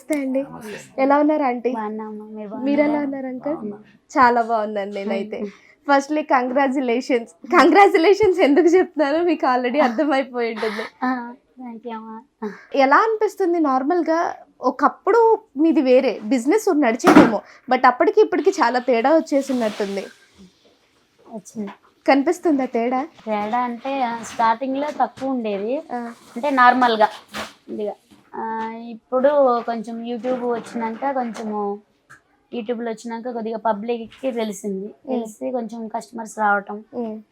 నమస్తే అండి. ఎలా ఉన్నారు ఆంటీ? మీరు ఎలా ఉన్నారు అంకుల్? చాలా బాగున్నాను నేనైతే. ఫస్ట్లీ కంగ్రాచులేషన్స్ ఎందుకు చెప్తున్నారో మీకు ఆల్రెడీ అర్థమైపోయి ఉంటుంది. ఎలా అనిపిస్తుంది నార్మల్గా? ఒకప్పుడు మీది వేరే బిజినెస్ నడిచేదేమో, బట్ అప్పటికి ఇప్పటికి చాలా తేడా వచ్చేసినట్టుంది. కనిపిస్తుందా తేడా? తేడా అంటే స్టార్టింగ్ లో తక్కువ ఉండేది, అంటే నార్మల్ గా ఇదిగా. ఇప్పుడు కొంచెం యూట్యూబ్ వచ్చినాక కొద్దిగా పబ్లిక్ కి తెలిసి కొంచెం కస్టమర్స్ రావటం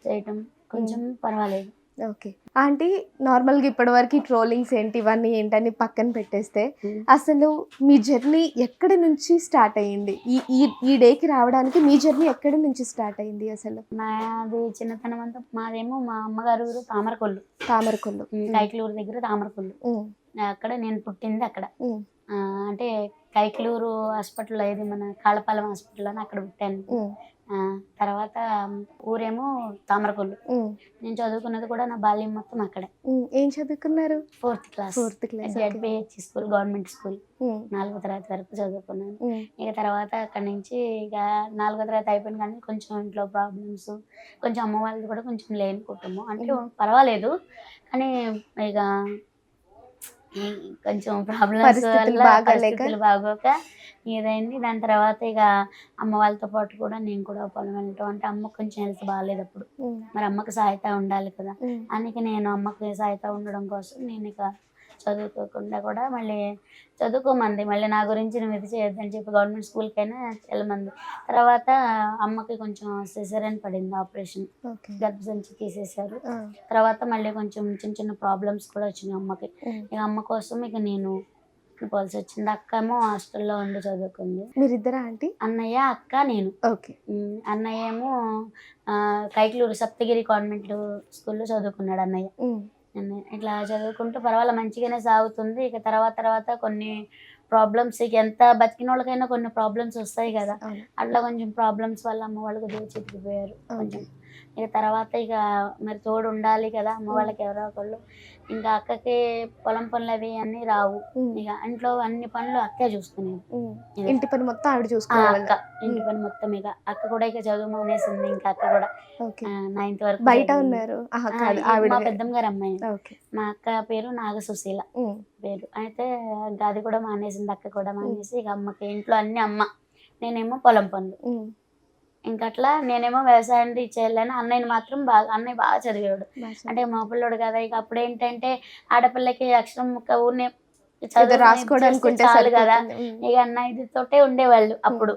చేయటం కొంచెం పర్వాలేదు. ఓకే ఆంటీ, నార్మల్గా ఇప్పటి వరకు ట్రోలింగ్స్ ఏంటి ఇవన్నీ ఏంటని పక్కన పెట్టేస్తే అసలు మీ జర్నీ ఎక్కడి నుంచి స్టార్ట్ అయ్యింది? ఈ డేకి రావడానికి మీ జర్నీ ఎక్కడి నుంచి స్టార్ట్ అయ్యింది అసలు? నాది చిన్నతనం అంతా మాదేమో మా అమ్మగారు ఊరు తామరకొల్లు కైకలూరు దగ్గర తామరకొల్లు. అక్కడ నేను పుట్టింది అక్కడ. అంటే కైకలూరు హాస్పిటల్, ఏది మన కాళపాలెం హాస్పిటల్ అని అక్కడ పుట్టాను. తర్వాత ఊరేమో తామరకొల్లు. నేను చదువుకున్నది కూడా నా బాల్యం మొత్తం అక్కడే. ఏం చదువుకున్నారు? 4th class ZPH school, government school. 4వ తరగతి వరకు చదువుకున్నాను. ఇక తర్వాత అక్కడి నుంచి ఇక 4వ తరగతి అయిపోయిన కానీ కొంచెం ఇంట్లో ప్రాబ్లమ్స్, కొంచెం అమ్మ వాళ్ళది కూడా కొంచెం లేని కుటుంబం, అంటే పర్వాలేదు కానీ ఇక కొంచెం ప్రాబ్లమ్స్ వల్ల పరిస్థితులు బాగోక ఇదైంది. దాని తర్వాత ఇక అమ్మ వాళ్ళతో పాటు కూడా నేను కూడా పొలం వెళ్ళటం, అంటే అమ్మకు కొంచెం హెల్త్ బాగాలేదు అప్పుడు, మరి అమ్మకి సహాయత ఉండాలి కదా. అందుకే నేను అమ్మకి సహాయత ఉండడం కోసం నేను ఇక చదువుకోకుండా కూడా మళ్ళీ చదువుకోమంది, మళ్ళీ నా గురించి నువ్వు ఇది చేయొద్దని చెప్పి గవర్నమెంట్ స్కూల్కైనా వెళ్ళమంది. తర్వాత అమ్మకి కొంచెం సిజేరియన్ పడింది, ఆపరేషన్, గర్భసంచి తీసేశారు. తర్వాత మళ్ళీ కొంచెం చిన్న ప్రాబ్లమ్స్ కూడా వచ్చినాయి అమ్మకి. ఇక అమ్మ కోసం ఇక నేను పోవాల్సి వచ్చింది. అక్క ఏమో హాస్టల్లో ఉండి చదువుకుంది. మీరిద్దరా ఆంటీ? అన్నయ్య, అక్క, నేను. ఓకే. అన్నయ్య ఏమో కైకలూరు సప్తగిరి కాన్వెంట్ స్కూల్లో చదువుకున్నాడు అన్నయ్య. ఇట్లా చదువుకుంటూ పర్వాలేదు మంచిగానే సాగుతుంది. ఇక తర్వాత కొన్ని ప్రాబ్లమ్స్, ఇక ఎంత బతికిన వాళ్ళకైనా కొన్ని ప్రాబ్లమ్స్ వస్తాయి కదా, అట్లా కొంచెం ప్రాబ్లమ్స్ వల్ల అమ్మ వాళ్ళకి చితికిపోయారు కొంచెం. ఇక తర్వాత ఇక మరి తోడు ఉండాలి కదా అమ్మ వాళ్ళకి, ఎవరో ఒకళ్ళు. ఇంకా అక్కకి పొలం పనులు అవి అన్నీ రావు, ఇక ఇంట్లో అన్ని పనులు అక్కే చూసుకునేది. ఇంటి పని మొత్తం ఆవిడ చూసుకునేది. ఇంటి పని మొత్తం ఇక అక్క కూడా ఇక చదువు మానేసింది. ఇంకా అక్క కూడా 9th వరకు బయట ఉన్నారు. మా పెద్దమ్మ గారు అమ్మాయి. మా అక్క పేరు నాగసుశీల పేరు. అయితే అది కూడా మానేసింది, అక్క కూడా మానేసి ఇక అమ్మకి ఇంట్లో అన్ని అమ్మ, నేనేమో పొలం పనులు. ఇంకట్లా నేనేమో వ్యవసాయం చేయలేను. అన్నయ్య బాగా చదివాడు, అంటే మా పిల్లోడు కదా. ఇక అప్పుడు ఏంటంటే ఆడపిల్లకి అక్షరం ముక్క ఊరినే రాసుకోవడానికి చాలు కదా, ఇక అన్నయ్య తోటే ఉండేవాళ్ళు అప్పుడు.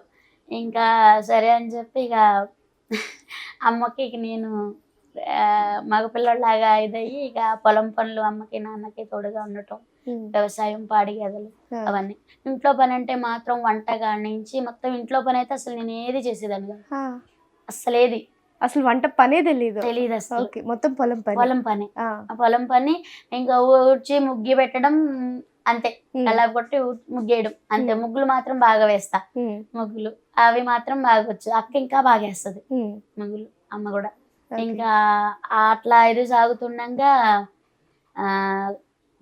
ఇంకా సరే అని చెప్పి ఇక అమ్మకి ఇక నేను మగపిల్లలాగా ఇదయ్యి ఇక పొలం పనులు అమ్మకి నాన్నకి తోడుగా ఉండటం, వ్యవసాయం, పాడి గదలు అవన్నీ. ఇంట్లో పని అంటే మాత్రం వంట కానించి మొత్తం ఇంట్లో పని అయితే అసలు నేను ఏది చేసేదాన్ని కాదు, అసలు వంట పనే తెలియదు అసలు. మొత్తం పొలం పని ఇంకా ఊడ్చి ముగ్గి పెట్టడం అంతే, అలా కొట్టి ముగ్గేయడం అంతే. ముగ్గులు మాత్రం బాగా వేస్తా, ముగ్గులు అవి మాత్రం బాగా వచ్చు. అక్క ఇంకా బాగా వేస్తుంది ముగ్గులు, అమ్మ కూడా. ఇంకా అట్లా ఇది సాగుతుండగా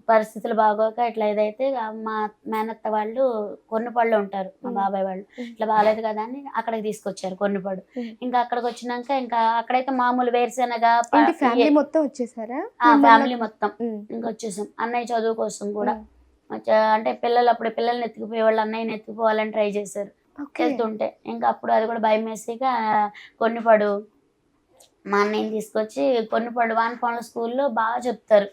పరిస్థితులు బాగోక ఇట్లా ఇదైతే మా మేనత్త వాళ్ళు కొన్నిపళ్ళు ఉంటారు, మా బాబాయ్ వాళ్ళు. ఇట్లా బాగాలేదు కదా అని అక్కడికి తీసుకొచ్చారు కొన్నిపడు. ఇంకా అక్కడికి వచ్చినాక ఇంకా అక్కడైతే మామూలు వేరుశెనగ ఫ్యామిలీ మొత్తం వచ్చేసారా? ఫ్యామిలీ మొత్తం ఇంకా వచ్చేసాం. అన్నయ్య చదువు కోసం కూడా, అంటే అప్పుడు పిల్లల్ని ఎత్తుకుపోయేవాళ్ళు, అన్నయ్యని ఎత్తుకుపోవాలని ట్రై చేశారు వెళ్తుంటే. ఇంకా అప్పుడు అది కూడా భయం వేసిగా కొన్నిపడు మా అన్నయ్యని తీసుకొచ్చి కొన్నిపడు వానపాలెం స్కూల్లో బాగా చెప్తారు,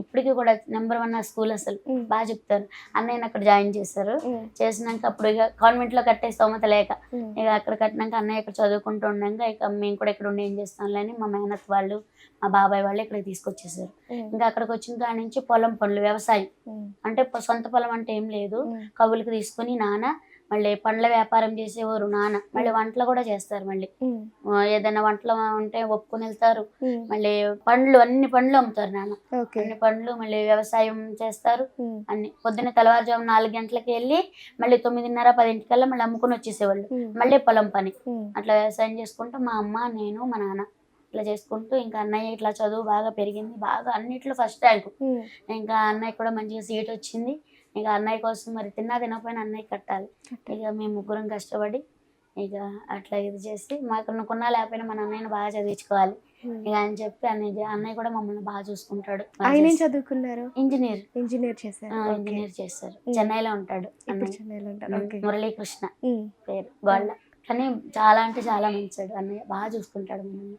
ఇప్పటికీ కూడా నెంబర్ 1 స్కూల్, అసలు బాగా చెప్తారు. అన్నయ్యని అక్కడ జాయిన్ చేశారు. చేసినాక అప్పుడు ఇక కాన్వెంట్ లో కట్టే స్తోమత లేక ఇక అక్కడ కట్టినాక అన్నయ్య ఇక్కడ చదువుకుంటూ ఉండగా ఇక మేము కూడా ఇక్కడ ఉండి ఏం చేస్తాంలే అని మా మేనత్ వాళ్ళు, మా బాబాయ్ వాళ్ళు ఇక్కడికి తీసుకొచ్చేసారు. ఇంకా అక్కడికి వచ్చిన కాడి నుంచి పొలం పనులు, వ్యవసాయం, అంటే సొంత పొలం అంటే ఏం లేదు, కవులకి తీసుకుని నాన్న మళ్ళీ పండ్ల వ్యాపారం చేసేవారు నాన్న. మళ్ళీ వంటలు కూడా చేస్తారు, మళ్ళీ ఏదైనా వంటలు ఉంటే ఒప్పుకొని వెళ్తారు. మళ్ళీ అన్ని పండ్లు అమ్ముతారు నాన్న, అన్ని పండ్లు. మళ్ళీ వ్యవసాయం చేస్తారు అన్ని. పొద్దున్న తెల్లవారుజాము 4 గంటలకి వెళ్ళి మళ్ళీ 9:30, 10 మళ్ళీ అమ్ముకుని వచ్చేసేవాళ్ళు. మళ్ళీ పొలం పని, అట్లా వ్యవసాయం చేసుకుంటూ మా అమ్మ, నేను, మా నాన్న ఇట్లా చేసుకుంటూ. ఇంకా అన్నయ్య ఇట్లా చదువు బాగా పెరిగింది, బాగా అన్నిట్లో ఫస్ట్ ర్యాంకు. ఇంకా అన్నయ్య కూడా మంచిగా సీట్ వచ్చింది. ఇక అన్నయ్య కోసం మరి తిన్నా తినకపోయినా అన్నయ్య కట్టాలి. ఇక మేము ముగ్గురం కష్టపడి ఇక అట్లా ఇది చేసి మాకు కొన్నా లేకపోయినా మన అన్నయ్యని బాగా చదివించుకోవాలి ఇక అని చెప్పి అన్నయ్య కూడా మమ్మల్ని బాగా చూసుకుంటాడు. ఆయన ఏం చదువుకున్నారు? ఇంజనీర్ ఇంజనీర్ చేశారు. ఇంజనీర్ చేస్తారు. చెన్నైలో ఉంటాడు ఇప్పుడు అన్నయ్య. చెన్నైలో ఉంటారు. ఓకే. మురళీకృష్ణ పేరు గోళ్ళ. కానీ చాలా అంటే చాలా మంచివాడు అన్నయ్య, బాగా చూసుకుంటాడు మమ్మల్ని.